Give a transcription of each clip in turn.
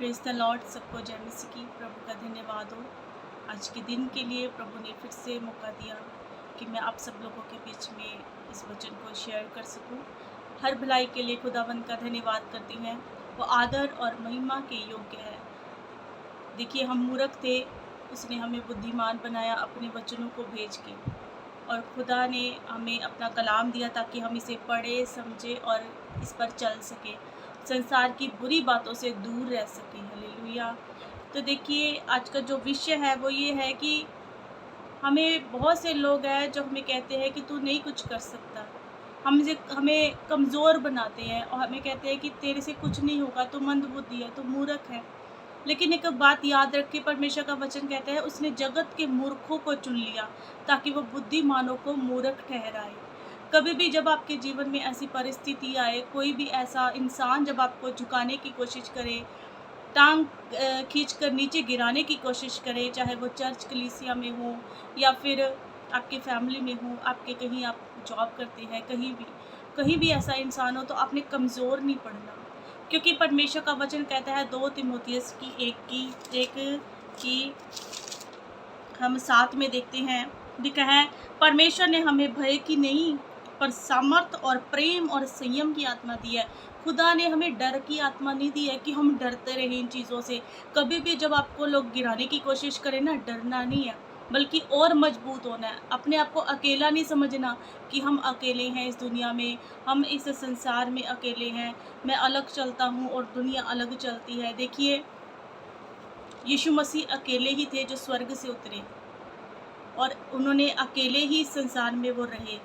Praise the Lord. सबको जय मसीह की। प्रभु का धन्यवाद हो आज के दिन के लिए। प्रभु ने फिर से मौका दिया कि मैं आप सब लोगों के बीच में इस वचन को शेयर कर सकूं। हर भलाई के लिए खुदावंद का धन्यवाद करती हैं। वो आदर और महिमा के योग्य है। देखिए, हम मूर्ख थे, उसने हमें बुद्धिमान बनाया अपने वचनों को भेज के, और खुदा ने हमें अपना कलाम दिया ताकि हम इसे पढ़े, समझे और इस पर चल सके, संसार की बुरी बातों से दूर रह सके। हालेलुया। तो देखिए, आज का जो विषय है वो ये है कि हमें बहुत से लोग हैं जो हमें कहते हैं कि तू नहीं कुछ कर सकता। हमें कमज़ोर बनाते हैं और हमें कहते हैं कि तेरे से कुछ नहीं होगा, तू मंदबुद्धि है, तू मूर्ख है। लेकिन एक बात याद रखिए, परमेश्वर का वचन कहता है उसने जगत के मूर्खों को चुन लिया ताकि वो बुद्धिमानों को मूर्ख ठहराए। कभी भी जब आपके जीवन में ऐसी परिस्थिति आए, कोई भी ऐसा इंसान जब आपको झुकाने की कोशिश करे, टांग खींच कर नीचे गिराने की कोशिश करे, चाहे वो चर्च कलीसिया में हो या फिर आपके फैमिली में हो, आपके कहीं आप जॉब करते हैं, कहीं भी ऐसा इंसान हो, तो आपने कमज़ोर नहीं पड़ना। क्योंकि परमेश्वर का वचन कहता है 2 तीमुथियुस की एक की हम साथ में देखते हैं, लिखा है, परमेश्वर ने हमें भय की नहीं पर सामर्थ और प्रेम और संयम की आत्मा दी है। खुदा ने हमें डर की आत्मा नहीं दी है कि हम डरते रहें इन चीज़ों से। कभी भी जब आपको लोग गिराने की कोशिश करें ना, डरना नहीं है, बल्कि और मजबूत होना है। अपने आप को अकेला नहीं समझना कि हम अकेले हैं इस दुनिया में, हम इस संसार में अकेले हैं, मैं अलग चलता हूँ और दुनिया अलग चलती है। देखिए, यीशु मसीह अकेले ही थे जो स्वर्ग से उतरे, और उन्होंने अकेले ही संसार में वो रहे।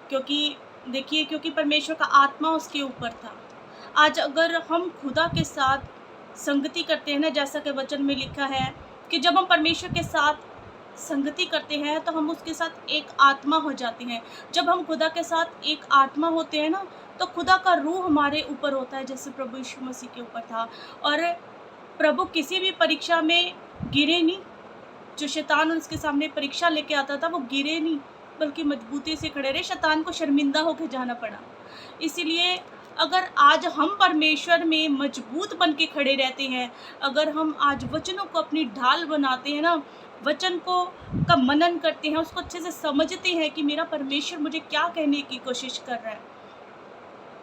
क्योंकि परमेश्वर का आत्मा उसके ऊपर था। आज अगर हम खुदा के साथ संगति करते हैं ना, जैसा कि वचन में लिखा है कि जब हम परमेश्वर के साथ संगति करते हैं तो हम उसके साथ एक आत्मा हो जाते हैं। जब हम खुदा के साथ एक आत्मा होते हैं ना, तो खुदा का रूह हमारे ऊपर होता है, जैसे प्रभु यीशु मसीह के ऊपर था। और प्रभु किसी भी परीक्षा में गिरे नहीं। जो शैतान उसके सामने परीक्षा लेके आता था, वो गिरे नहीं, बल्कि मजबूती से खड़े रहे। शैतान को शर्मिंदा होकर जाना पड़ा। इसीलिए अगर आज हम परमेश्वर में मजबूत बन के खड़े रहते हैं, अगर हम आज वचनों को अपनी ढाल बनाते हैं ना, वचन को का मनन करते हैं, उसको अच्छे से समझते हैं कि मेरा परमेश्वर मुझे क्या कहने की कोशिश कर रहा है,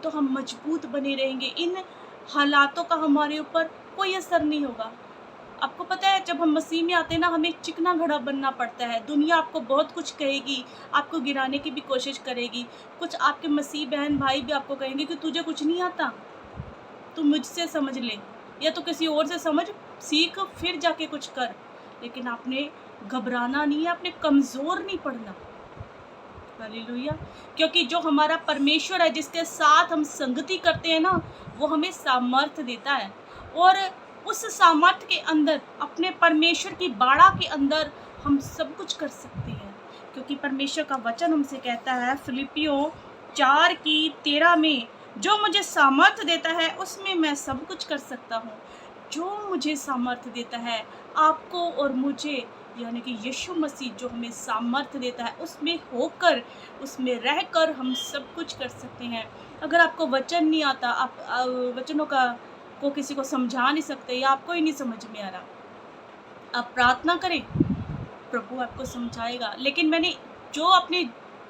तो हम मजबूत बने रहेंगे। इन हालातों का हमारे ऊपर कोई असर नहीं होगा। आपको पता है, जब हम मसीह में आते हैं ना, हमें चिकना घड़ा बनना पड़ता है। दुनिया आपको बहुत कुछ कहेगी, आपको गिराने की भी कोशिश करेगी। कुछ आपके मसीह बहन भाई भी आपको कहेंगे कि तुझे कुछ नहीं आता, तू मुझसे समझ ले, या तो किसी और से समझ, सीख, फिर जाके कुछ कर। लेकिन आपने घबराना नहीं है, आपने कमज़ोर नहीं पड़ना। हालेलुया। क्योंकि जो हमारा परमेश्वर है, जिसके साथ हम संगति करते हैं ना, वो हमें सामर्थ्य देता है। और उस सामर्थ्य के अंदर, अपने परमेश्वर की बाड़ा के अंदर हम सब कुछ कर सकते हैं। क्योंकि परमेश्वर का वचन हमसे कहता है फिलिपियों 4:13 में, जो मुझे सामर्थ्य देता है उसमें मैं सब कुछ कर सकता हूँ। जो मुझे सामर्थ्य देता है, आपको और मुझे, यानी कि यीशु मसीह जो हमें सामर्थ्य देता है, उसमें होकर, उसमें रहकर हम सब कुछ कर सकते हैं। अगर आपको वचन नहीं आता, आप वचनों को किसी को समझा नहीं सकते, या आपको ही नहीं समझ में आ रहा, आप प्रार्थना करें, प्रभु आपको समझाएगा। लेकिन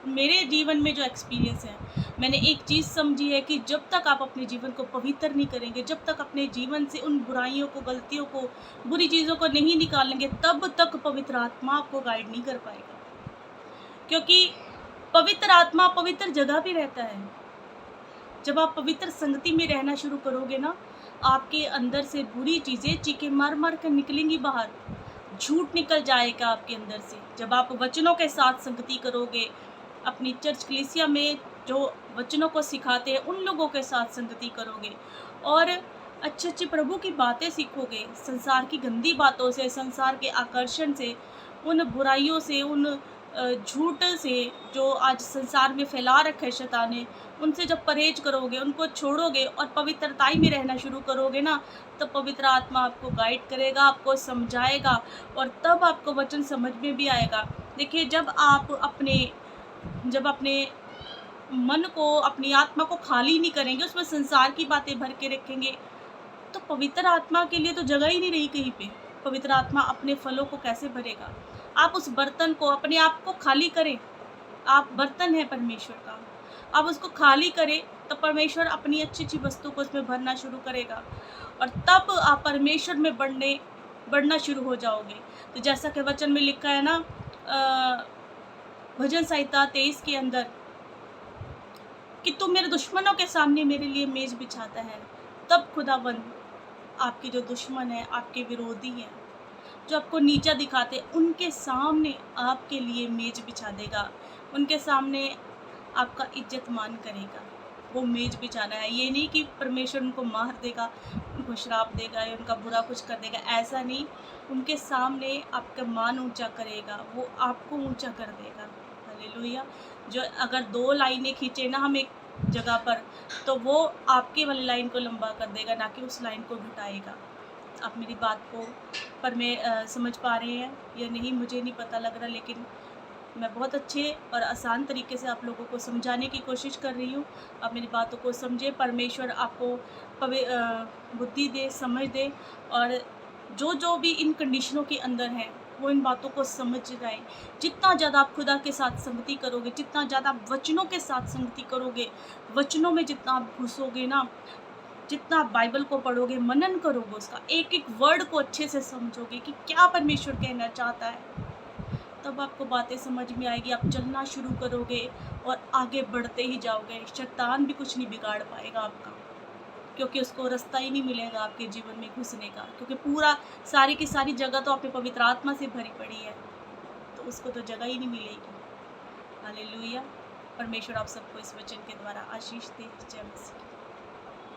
मेरे जीवन में जो एक्सपीरियंस है, मैंने एक चीज़ समझी है कि जब तक आप अपने जीवन को पवित्र नहीं करेंगे, जब तक अपने जीवन से उन बुराइयों को, गलतियों को, बुरी चीज़ों को नहीं निकालेंगे, तब तक पवित्र आत्मा आपको गाइड नहीं कर पाएगा। क्योंकि पवित्र आत्मा पवित्र जगह भी रहता है। जब आप पवित्र संगति में रहना शुरू करोगे ना, आपके अंदर से बुरी चीज़ें चीखे मार मार कर निकलेंगी बाहर, झूठ निकल जाएगा आपके अंदर से। जब आप वचनों के साथ संगति करोगे, अपनी चर्च कलीसिया में जो वचनों को सिखाते हैं, उन लोगों के साथ संगति करोगे और अच्छे अच्छे प्रभु की बातें सीखोगे, संसार की गंदी बातों से, संसार के आकर्षण से, उन बुराइयों से, उन झूठ से जो आज संसार में फैला रखा है शैतान ने, उनसे जब परहेज करोगे, उनको छोड़ोगे और पवित्रताई में रहना शुरू करोगे ना, तो पवित्र आत्मा आपको गाइड करेगा, आपको समझाएगा, और तब आपको वचन समझ में भी आएगा। देखिए, जब अपने मन को, अपनी आत्मा को खाली नहीं करेंगे, उसमें संसार की बातें भर के रखेंगे, तो पवित्र आत्मा के लिए तो जगह ही नहीं रही कहीं पे। पवित्र आत्मा अपने फलों को कैसे भरेगा? आप उस बर्तन को, अपने आप को खाली करें। आप बर्तन हैं परमेश्वर का। आप उसको खाली करें तो परमेश्वर अपनी अच्छी-अच्छी वस्तु को उसमें भरना शुरू करेगा और तब आप परमेश्वर में बढ़ना शुरू हो जाओगे। तो जैसा कि वचन में लिखा है ना, भजन संहिता 23 के अंदर कि तू मेरे दुश्मनों के सामने मेरे लिए मेज बिछाता है, तब खुदावंद आपके जो दुश्मन है, आपके विरोधी हैं, जो आपको नीचा दिखाते हैं, उनके सामने आपके लिए मेज बिछा देगा। उनके सामने आपका इज्जत मान करेगा। वो मेज बिछाना है, ये नहीं कि परमेश्वर उनको मार देगा, उनको श्राप देगा या उनका बुरा कुछ कर देगा, ऐसा नहीं। उनके सामने आपका मान ऊंचा करेगा, वो आपको ऊंचा कर देगा। हालेलुया। जो अगर 2 लाइनें खींचे ना हम एक जगह पर, तो वो आपके वाली लाइन को लंबा कर देगा, ना कि उस लाइन को घटाएगा। आप मेरी बात को समझ पा रहे हैं या नहीं मुझे नहीं पता लग रहा, लेकिन मैं बहुत अच्छे और आसान तरीके से आप लोगों को समझाने की कोशिश कर रही हूँ। आप मेरी बातों को समझे, परमेश्वर आपको बुद्धि दे, समझ दे, और जो भी इन कंडीशनों के अंदर हैं वो इन बातों को समझ जाएँ। जितना ज़्यादा आप खुदा के साथ संगति करोगे, जितना ज़्यादा आप वचनों के साथ संगति करोगे, वचनों में जितना आप घुसोगे ना, जितना आप बाइबल को पढ़ोगे, मनन करोगे, उसका एक-एक वर्ड को अच्छे से समझोगे कि क्या परमेश्वर कहना चाहता है, तब आपको बातें समझ में आएगी। आप चलना शुरू करोगे और आगे बढ़ते ही जाओगे। शैतान भी कुछ नहीं बिगाड़ पाएगा आपका, क्योंकि उसको रास्ता ही नहीं मिलेगा आपके जीवन में घुसने का, क्योंकि पूरा सारी की सारी जगह तो आपकी पवित्र आत्मा से भरी पड़ी है, तो उसको तो जगह ही नहीं मिलेगी। हालेलुया। परमेश्वर आप सबको इस वचन के द्वारा आशीष दे। जय मसीह।